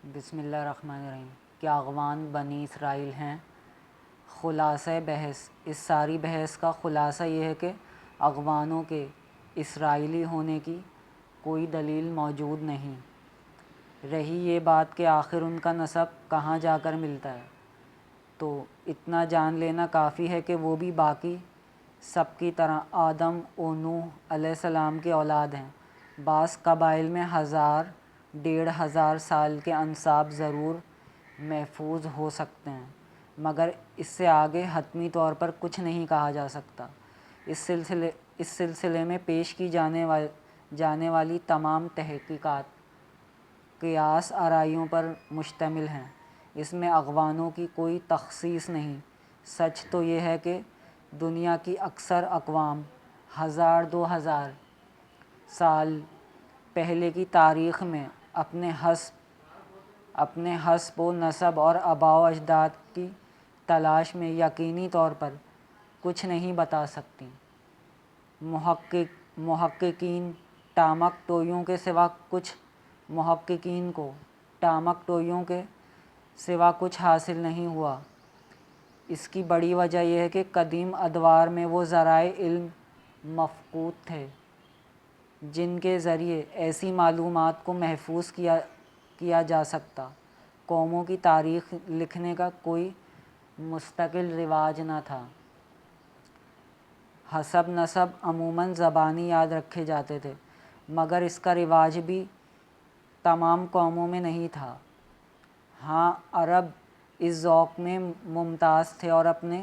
بسم اللہ الرحمن الرحیم۔ کیا اغوان بنی اسرائیل ہیں؟ خلاصہ بحث۔ اس ساری بحث کا خلاصہ یہ ہے کہ اغوانوں کے اسرائیلی ہونے کی کوئی دلیل موجود نہیں۔ رہی یہ بات کہ آخر ان کا نسب کہاں جا کر ملتا ہے، تو اتنا جان لینا کافی ہے کہ وہ بھی باقی سب کی طرح آدم و نوح علیہ السلام کی اولاد ہیں۔ بعض قبائل میں 1000-1500 سال کے انساب ضرور محفوظ ہو سکتے ہیں، مگر اس سے آگے حتمی طور پر کچھ نہیں کہا جا سکتا۔ اس سلسلے میں پیش کی جانے والی تمام تحقیقات قیاس آرائیوں پر مشتمل ہیں۔ اس میں اغوانوں کی کوئی تخصیص نہیں۔ سچ تو یہ ہے کہ دنیا کی اکثر اقوام 1000-2000 سال پہلے کی تاریخ میں اپنے حسب و نسب اور آباء و اجداد کی تلاش میں یقینی طور پر کچھ نہیں بتا سکتیں۔ محققین ٹامک ٹویوں کے سوا کچھ حاصل نہیں ہوا۔ اس کی بڑی وجہ یہ ہے کہ قدیم ادوار میں وہ ذرائع علم مفقود تھے جن کے ذریعے ایسی معلومات کو محفوظ کیا جا سکتا۔ قوموں کی تاریخ لکھنے کا کوئی مستقل رواج نہ تھا۔ حسب نسب عموماً زبانی یاد رکھے جاتے تھے، مگر اس کا رواج بھی تمام قوموں میں نہیں تھا۔ ہاں، عرب اس ذوق میں ممتاز تھے اور اپنے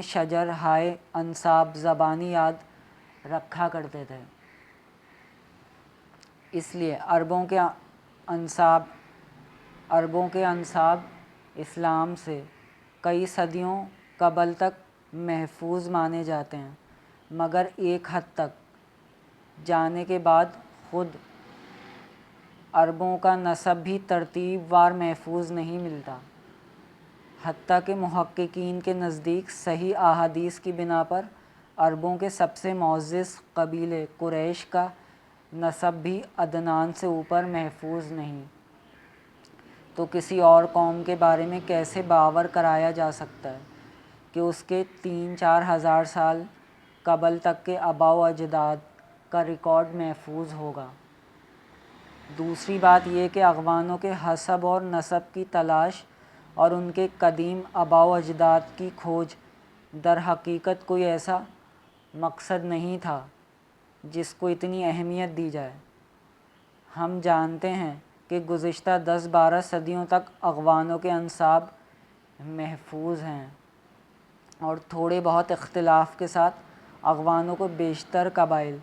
شجر ہائے انساب زبانی یاد رکھا کرتے تھے۔ اس لیے عربوں کے انساب اسلام سے کئی صدیوں قبل تک محفوظ مانے جاتے ہیں، مگر ایک حد تک جانے کے بعد خود عربوں کا نسب بھی ترتیب وار محفوظ نہیں ملتا۔ حتیٰ کہ محققین کے نزدیک صحیح احادیث کی بنا پر عربوں کے سب سے معزز قبیلے قریش کا نسب بھی عدنان سے اوپر محفوظ نہیں، تو کسی اور قوم کے بارے میں کیسے باور کرایا جا سکتا ہے کہ اس کے 3-4 ہزار سال قبل تک کے آباء و اجداد کا ریکارڈ محفوظ ہوگا؟ دوسری بات یہ کہ اغوانوں کے حسب اور نسب کی تلاش اور ان کے قدیم آباء و اجداد کی کھوج در حقیقت کوئی ایسا مقصد نہیں تھا جس کو اتنی اہمیت دی جائے۔ ہم جانتے ہیں کہ گزشتہ 10-12 صدیوں تک اغوانوں کے انساب محفوظ ہیں، اور تھوڑے بہت اختلاف کے ساتھ اغوانوں کو بیشتر قبائل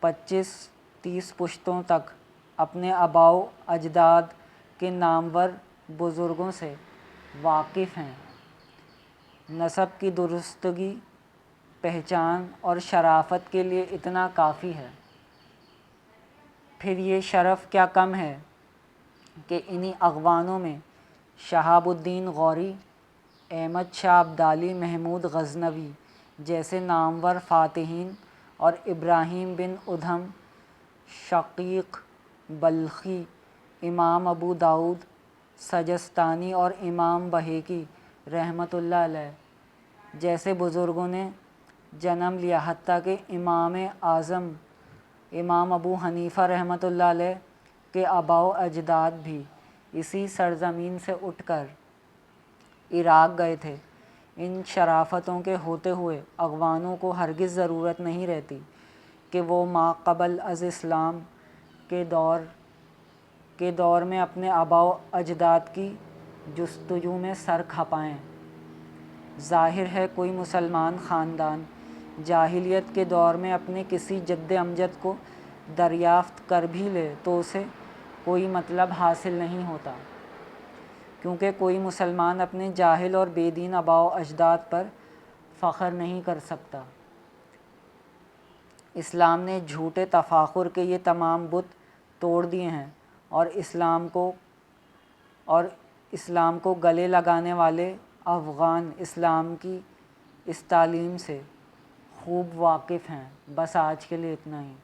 25-30 پشتوں تک اپنے آباء و اجداد کے نامور بزرگوں سے واقف ہیں۔ نسب کی درستگی، پہچان اور شرافت کے لیے اتنا کافی ہے۔ پھر یہ شرف کیا کم ہے کہ انہی اغوانوں میں شہاب الدین غوری، احمد شاہ ابدالی، محمود غزنوی جیسے نامور فاتحین اور ابراہیم بن ادھم شقیق بلخی، امام ابو داؤد سجستانی اور امام بہیقی رحمۃ اللہ علیہ جیسے بزرگوں نے جنم لیا۔ حتیٰ کہ امام اعظم امام ابو حنیفہ رحمۃ اللہ علیہ کے آباء و اجداد بھی اسی سرزمین سے اٹھ کر عراق گئے تھے۔ ان شرافتوں کے ہوتے ہوئے اغوانوں کو ہرگز ضرورت نہیں رہتی کہ وہ ما قبل از اسلام کے دور میں اپنے آباء و اجداد کی جستجو میں سر کھپائیں۔ ظاہر ہے کوئی مسلمان خاندان جاہلیت کے دور میں اپنے کسی جد امجد کو دریافت کر بھی لے تو اسے کوئی مطلب حاصل نہیں ہوتا، کیونکہ کوئی مسلمان اپنے جاہل اور بے دین آباء و اجداد پر فخر نہیں کر سکتا۔ اسلام نے جھوٹے تفاخر کے یہ تمام بت توڑ دیے ہیں، اور اسلام کو گلے لگانے والے افغان اسلام کی اس تعلیم سے خوب واقف ہیں۔ بس آج کے لیے اتنا ہی۔